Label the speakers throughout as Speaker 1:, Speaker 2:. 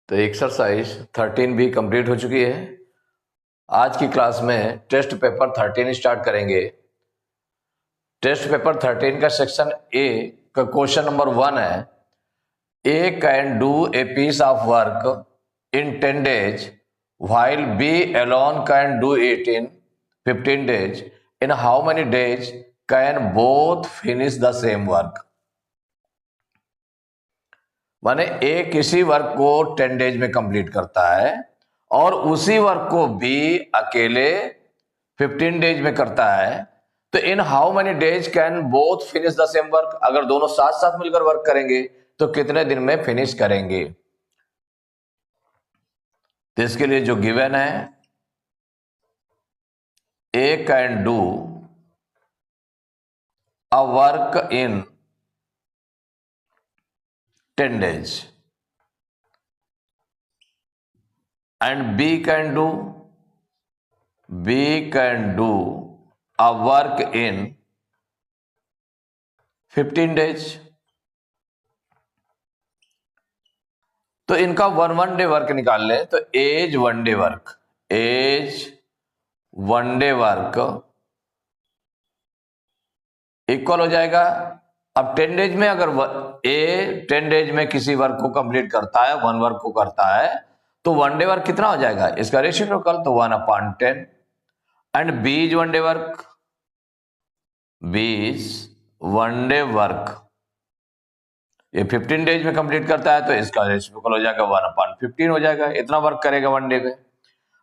Speaker 1: तो एक्सरसाइज 13 भी कंप्लीट हो चुकी है। आज की क्लास में टेस्ट पेपर 13 स्टार्ट करेंगे। टेस्ट पेपर 13 का सेक्शन ए का क्वेश्चन नंबर 1 है, A can do a piece of work in 10 days while B alone can do it in 15 days. In how many days can both finish the same work? माने A किसी work को 10 days में complete करता है और उसी work को B अकेले 15 डेज में करता है। तो in how many days can both finish the same work? अगर दोनों साथ साथ मिलकर वर्क करेंगे तो कितने दिन में फिनिश करेंगे? तो इसके लिए जो गिवन है, A can do a work in 10 days and B can do a work in 15 days. तो इनका वन डे वर्क निकाल लें तो as one day work equal हो जाएगा। अब 10 डेज में अगर ए 10 डेज में किसी वर्क को कंप्लीट करता है, वन वर्क को करता है, तो वन डे वर्क कितना हो जाएगा? इसका रेसिप्रोकल तो 1/10। एंड बीज वन डे वर्क ये 15 डेज में कंप्लीट करता है तो इसका रेसिप्रोकल हो जाएगा 1/15 हो जाएगा। इतना वर्क करेगा वन डे में।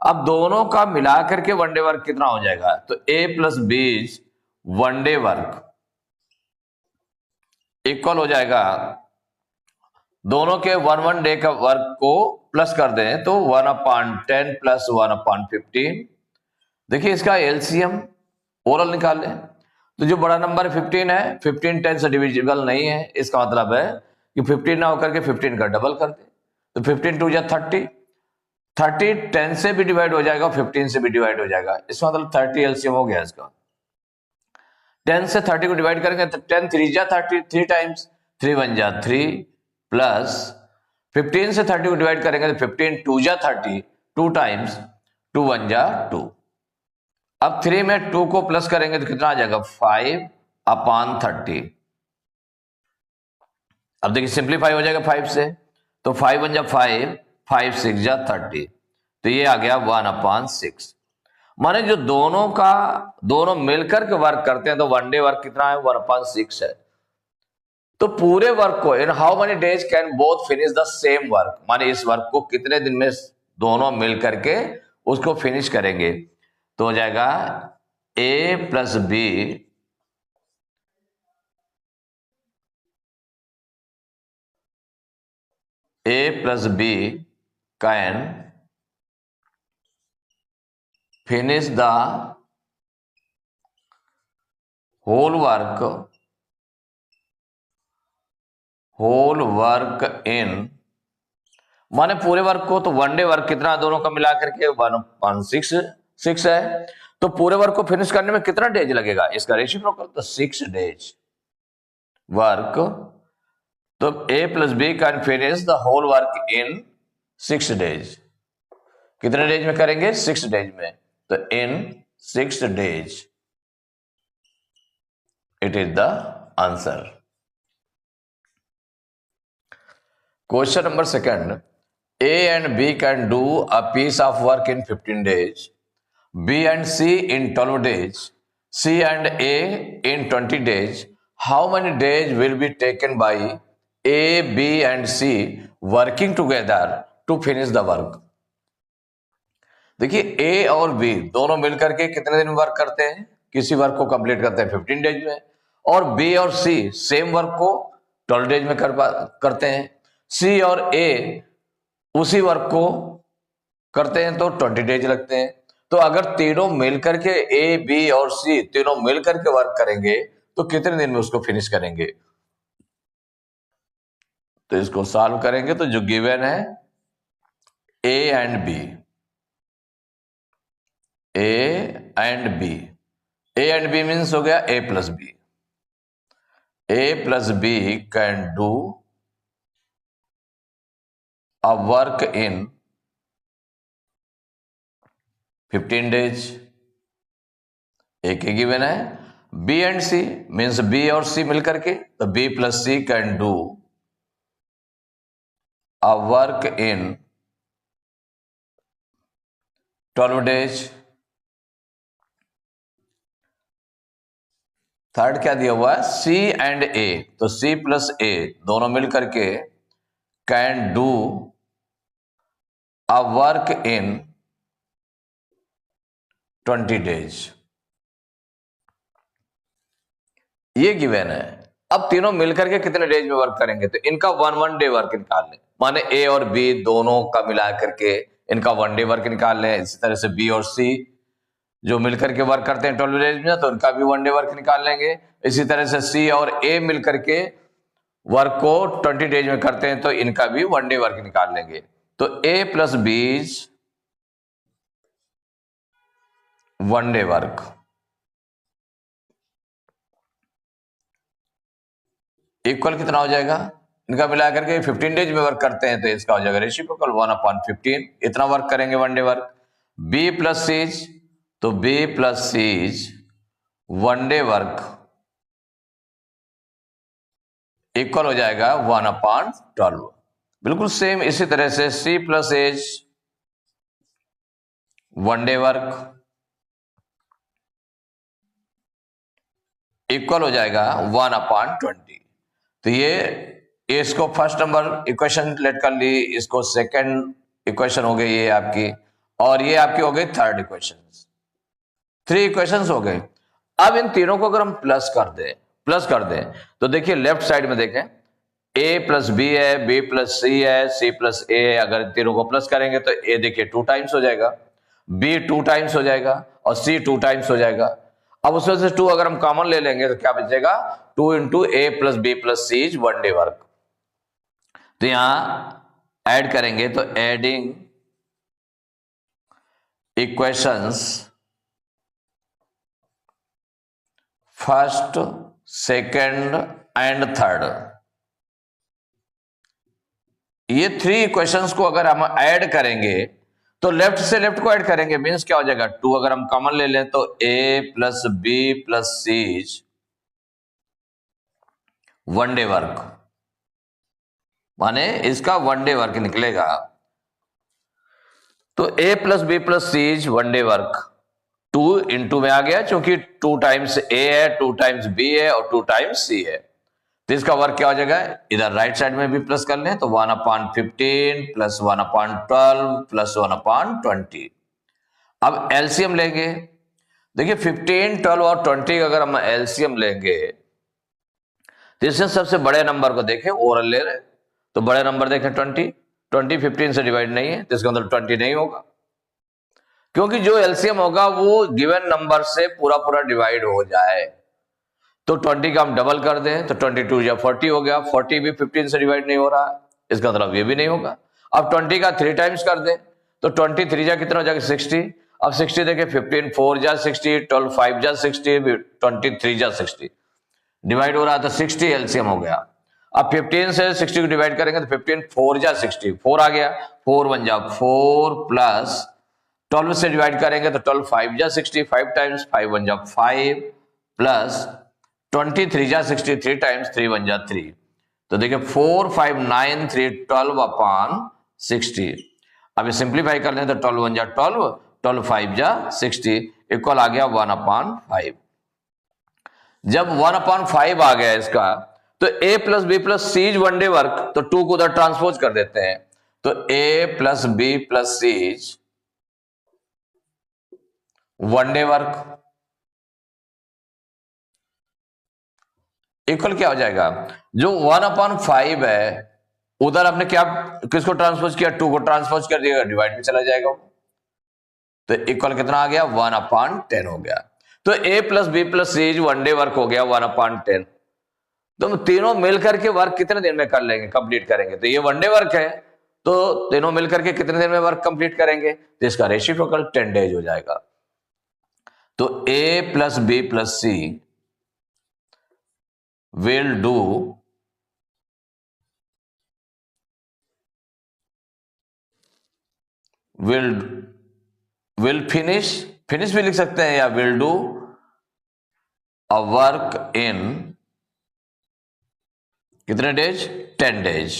Speaker 1: अब दोनों का मिलाकर के वन डे वर्क कितना हो जाएगा? तो ए प्लस बीज वन डे वर्क इक्वल हो जाएगा, दोनों के वन डे का वर्क को प्लस कर दें तो 1/10 प्लस 1/15। देखिए इसका एलसीएम ओरल निकाल लें तो जो बड़ा नंबर 15 है, 15 10 से डिविजिबल नहीं है। इसका मतलब है कि 15 ना होकर के 15 का डबल कर दे तो 15 2 जा 30, 30 10 से भी डिवाइड हो जाएगा, 15 से भी डिवाइड हो जाएगा। इसका मतलब 30 एलसीएम हो गया इसका। 10 से 30 को डिवाइड करेंगे तो 10 3 जा 30, 3 टाइम्स 3 1 जा 3 प्लस 15 से 30 को डिवाइड करेंगे तो 15 2 जा 30, 2 टाइम्स 2 1 जा 2। अब 3 में 2 को प्लस करेंगे तो कितना आ जाएगा? 5/30। अब देखिए सिंप्लीफाई हो जाएगा 5 से तो 5 1 जा 5, 5 6 जा 30, तो ये आ गया 1/6। माने जो दोनों मिलकर के वर्क करते हैं तो वन डे वर्क कितना है? 1/6 है। तो पूरे वर्क को in how many days can both finish the same work, माने इस वर्क को कितने दिन में दोनों मिलकर के उसको फिनिश करेंगे? तो हो जाएगा A plus B can finish the whole work in, माने पूरे वर्क को, तो वन डे वर्क कितना दोनों का मिलाकर के 1/6 है। तो पूरे वर्क को फिनिश करने में कितना डेज लगेगा? इसका रेसिप्रोकल तो 6 डेज वर्क। तो A plus B can finish the whole work in 6 days. कितने डेज में करेंगे? 6 डेज में। तो in 6 days it is the answer. Question number 2, A and B can do a piece of work in 15 days, B and C in 12 days, C and A in 20 days. How many days will be taken by A, B and C working together to finish the work? देखिए A और B दोनों मिलकर के कितने दिन work करते हैं? किसी वर्क को कंप्लीट करते हैं 15 डेज में, और B और C सेम वर्क को 12 डेज में करते हैं। C और A उसी वर्क को करते हैं तो 20 डेज लगते हैं। तो अगर तीनों मिलकर के ए बी और सी तीनों मिलकर के वर्क करेंगे तो कितने दिन में उसको फिनिश करेंगे? तो इसको सॉल्व करेंगे तो जो गिवन है ए एंड बी मीन्स हो गया A plus B can do a work in 15 days. एक ही गिवन है B and C, means B और C मिलकर के, तो B plus C can do a work in 12 days. Third क्या दिया हुआ है, C एंड A, तो C प्लस A दोनों मिलकर के can do a work in 20 days. ये गिवन है। अब तीनों मिलकर के कितने डेज में वर्क करेंगे, तो इनका 1 डे वर्क निकाल लें, माने ए और बी दोनों का मिला करके इनका 1 डे वर्क निकाल लें। इसी तरह से बी और सी जो मिलकर के वर्क करते हैं 12 डेज में, तो उनका भी 1 डे वर्क निकाल लेंगे। इसी तरह से सी और ए मिलकर के वर्क को 20 डेज में करते हैं, तो इनका भी 1 डे वर्क निकाल लेंगे। तो ए प्लस बीज 1 डे वर्क इक्वल कितना हो जाएगा, इनका मिलाकर के 15 डेज में वर्क करते हैं, तो इसका हो जाएगा रेसिप्रोकल 1/15, इतना वर्क करेंगे 1 day work. B plus C's, तो B plus C's 1 day work equal हो जाएगा 1/12। बिल्कुल सेम इसी तरह से C plus A's 1 day work equal हो जाएगा 1/20। तो ये इसको फर्स्ट नंबर इक्वेशन लेट कर ली, इसको सेकंड इक्वेशन हो गई ये आपकी, और ये आपकी हो गई थर्ड इक्वेशन। 3 इक्वेशंस हो गए। अब इन तीनों को अगर हम प्लस कर दें तो देखिए लेफ्ट साइड में देखें, a प्लस बी है, b प्लस सी है, c प्लस a है। अगर इन तीनों को प्लस करेंगे तो a देखिए 2 टाइम्स हो जाएगा, b 2 टाइम्स हो जाएगा और c 2 टाइम्स हो जाएगा। अब उसमें से 2 अगर हम कॉमन ले लेंगे तो क्या बचेगा, 2 into a plus b plus c is 1 day work. तो यहां ऐड करेंगे तो adding equations first, second and third, ये 3 इक्वेशंस को अगर हम ऐड करेंगे तो लेफ्ट से लेफ्ट को ऐड करेंगे, मीन्स क्या हो जाएगा, 2 अगर हम कॉमन ले लें तो a plus b plus c 1 day work, माने इसका 1 डे वर्क निकलेगा। तो a plus b plus c 1 day work 2 into में आ गया, क्योंकि 2 टाइम्स a है, 2 टाइम्स b है और 2 टाइम्स c है। तो इसका वर्क क्या हो जाएगा, इधर राइट साइड में भी प्लस कर लें तो 1/15 प्लस 1/12 प्लस 1/20। अब एलसीएम लेंगे, देखिए 15, 12 और 20 का अगर हम एलसीएम लेंगे तो इससे सबसे बड़े नंबर को देखें, ओरल ले रहे तो बड़े नंबर देखें 20 15 से डिवाइड नहीं है, तो इसके अंदर 20 नहीं होगा, क्योंकि जो एलसीएम होगा वो गिवन नंबर से पूरा पूरा डिवाइड हो जाए। तो 20 का हम डबल कर दें तो 22 या 40 हो गया, 40 भी 15 से डिवाइड नहीं हो रहा, इसका मतलब ये भी नहीं होगा। अब 20 का 3 टाइम्स कर दें तो 23 जा कितना हो जाएगा 60। अब 60 देखें 15 4 जा 60, 12 5 जा 60, 23 जा 60 डिवाइड हो रहा है तो 60 एलसीएम हो गया। अब 15 से 60 को डिवाइड करेंगे तो 15 4 जा 60, 4 आ गया, 4 1 जा 4 प्लस 12 से डिवाइड करेंगे तो 12 5 जा 60, 5 टाइम्स 5 1 जा 5 प्लस 23 जा 60, 3 टाइम्स 3 1 जा 3। तो देखिए 4 5 9 3 12/60। अब ये सिंप्लीफाई कर लें तो 12 1 जा 12, 12 5 जा 60 इक्वल आ गया 1/5। जब 1/5 आ गया इसका, तो a plus b plus c 1 day work, तो 2 को उधर ट्रांसपोज कर देते हैं, तो a plus b plus c 1 day work equal क्या हो जाएगा, जो 1/5 है उधर आपने क्या किसको ट्रांसपोज किया, 2 को ट्रांसपोज कर दिया, डिवाइड में चला जाएगा, तो इक्वल कितना आ गया 1/10 हो गया। तो a plus b plus c 1 day work हो गया 1/10। तो तीनों मिलकर के वर्क कितने दिन में कर लेंगे, कंप्लीट करेंगे, तो ये 1 डे वर्क है, तो तीनों मिलकर के कितने दिन में वर्क कंप्लीट करेंगे, तो इसका रेसिप्रोकल 10 डेज हो जाएगा। तो a plus b plus c will do will finish भी लिख सकते हैं, या will do a work in कितने डेज, 10 डेज।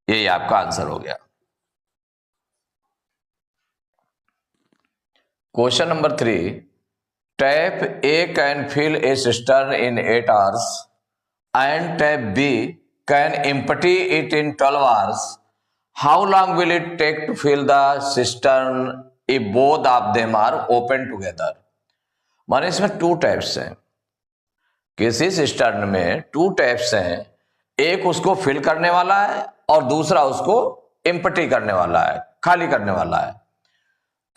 Speaker 1: यही आपका आंसर हो गया। Question number 3, tap A can fill a cistern in 8 hours and tap B can empty it in 12 hours. How long will it take to fill the cistern if both of them are open together? माने इसमें 2 taps हैं, किसी cistern में 2 taps हैं, एक उसको fill करने वाला है और दूसरा उसको एम्प्टी करने वाला है, खाली करने वाला है।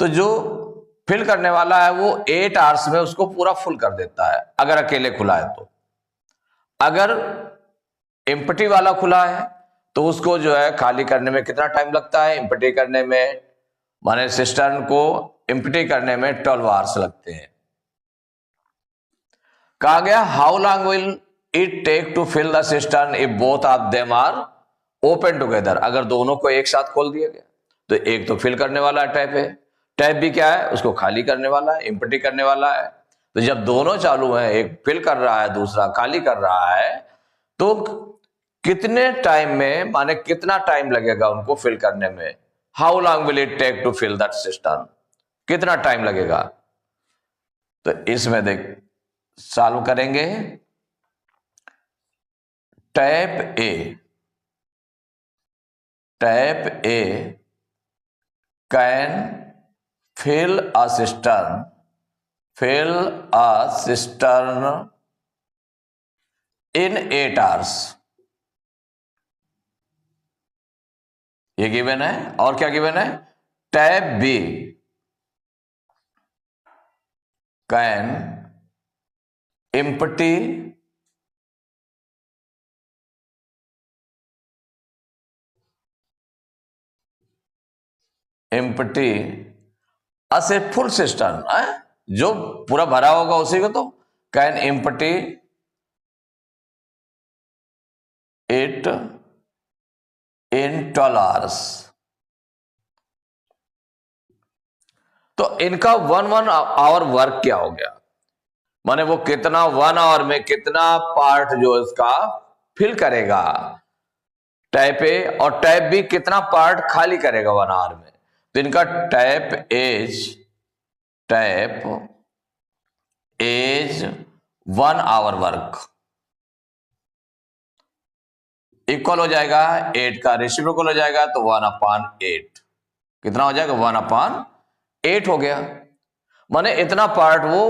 Speaker 1: तो जो फिल करने वाला है वो 8 hours में उसको पूरा फुल कर देता है अगर अकेले खुला है तो। अगर एम्प्टी वाला खुला है तो उसको जो है खाली करने में कितना टाइम लगता है, एम्प्टी करने में, माने सिस्टर्न को एम्प्टी करने में 12 hours लगते हैं। कहा गया how long will it take to fill the cistern if both of them are open together. अगर दोनों को एक साथ खोल दिया गया तो एक तो फिल करने वाला टैप है, टैप भी क्या है, उसको खाली करने वाला है, एम्प्टी करने वाला है। तो जब दोनों चालू हैं, एक फिल कर रहा है दूसरा खाली कर रहा है, तो कितने टाइम में, माने कितना टाइम लगेगा उनको फिल करने में, how long will it take to fill that cistern, कितना टाइम लगेगा। तो इसमें देख सॉल्व करेंगे। Tap A can fill a cistern in 8 hours, ये गिवन है। और क्या गिवन है, tap B can empty a full cistern, जो पूरा भरा होगा उसी को तो can empty it in 12 hours। तो इनका 1 hour वर्क क्या हो गया, माने वो कितना 1 hour में कितना पार्ट जो इसका फिल करेगा टैप ए, और टैप बी कितना पार्ट खाली करेगा 1 hour में। तो इनका tap A's 1 hour work equal हो जाएगा 8 का रेसिप्रोकल हो जाएगा, तो 1/8 कितना हो जाएगा, 1/8 हो गया। माने इतना पार्ट वो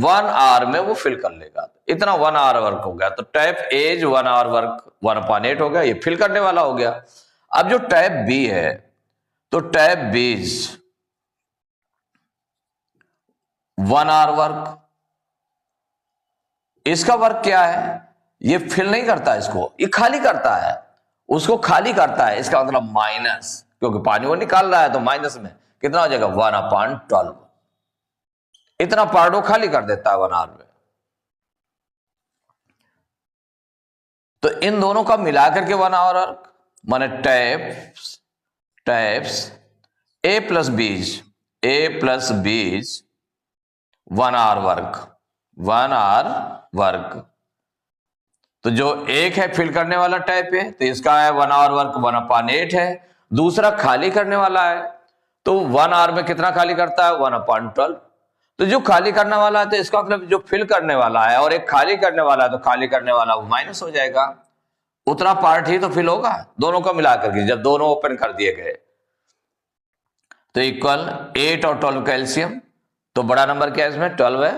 Speaker 1: 1 hour में वो फिल कर लेगा, इतना 1 hour वर्क हो गया। तो टैप एज 1 hour वर्क 1/8 हो गया, ये फिल करने वाला हो गया। अब जो टैप बी है, तो टैप बीज 1 hour वर्क, इसका वर्क क्या है, ये फिल नहीं करता इसको, ये खाली करता है, उसको खाली करता है। इसका मतलब माइनस, क्योंकि पानी वो निकाल रहा है तो माइनस में कितना हो जाएगा, 1/12। इतना पार्ट वो खाली कर देता है 1 hour में। तो इन दोनों का मिलाकर के 1 hour वर्क, माने टैप्स ए प्लस बीज 1 hour वर्क। तो जो एक है फिल करने वाला टैप है, तो इसका है 1 hour वर्क 1/8 है। दूसरा खाली करने वाला है, तो 1 hour में कितना खाली करता है, 1/12। तो जो खाली करने वाला है, तो इसका मतलब जो फिल करने वाला है और एक खाली करने वाला है, तो खाली करने वाला वो माइनस हो जाएगा, उतना पार्ट ही तो फिल होगा दोनों को मिलाकर के जब दोनों ओपन कर दिए गए। तो इक्वल 8 और 12 का एलसीएम, तो बड़ा नंबर क्या है इसमें, 12 है।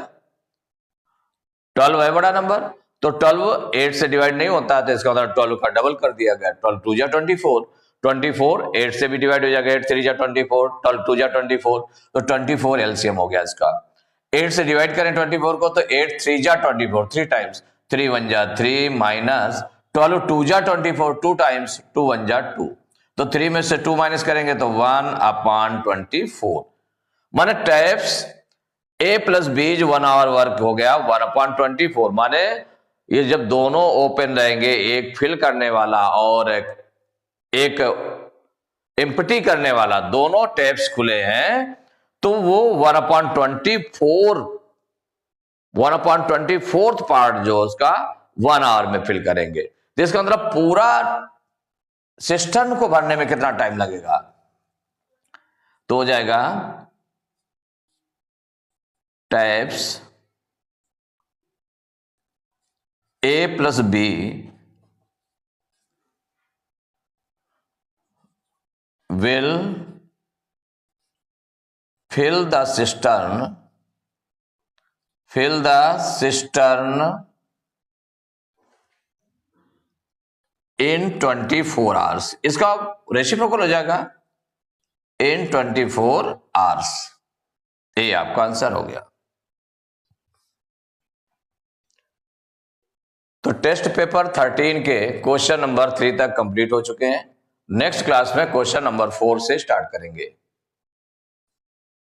Speaker 1: 12 है बड़ा नंबर, तो 12 8 से डिवाइड नहीं होता, तो इसका मतलब 12 का डबल कर दिया गया। 12 2 जा 24, 24 8 से भी डिवाइड हो जाएगा, 8 3 जा 24, 12 2 जा 24, तो 24 एलसीएम हो गया इसका। 8 से डिवाइड करें 24 को, तो 8 3 जा 24 3 टाइम्स, 3 1 जा 3 माइनस 12 2 जा 24 2 टाइम्स, 2 1 जा 2, तो 3 में से 2 माइनस करेंगे तो 1/24। माने टैप्स ए प्लस बीज 1 hour वर्क हो गया 1/24। माने ये जब दोनों ओपन रहेंगे, एक फिल करने वाला और एक एम्प्टी करने वाला, दोनों टैप्स खुले हैं, तो वो 1/24 पार्ट जो उसका 1 आवर में फिल करेंगे। जिसका मतलब पूरा सिस्टम को भरने में कितना टाइम लगेगा, तो हो जाएगा taps A + B will fill the cistern in 24 hours। इसका रेसिप्रोकल हो जाएगा in 24 hours। ये आपका आंसर हो गया। तो टेस्ट पेपर 13 के क्वेश्चन नंबर 3 तक कंप्लीट हो चुके हैं। नेक्स्ट क्लास में क्वेश्चन नंबर 4 से स्टार्ट करेंगे।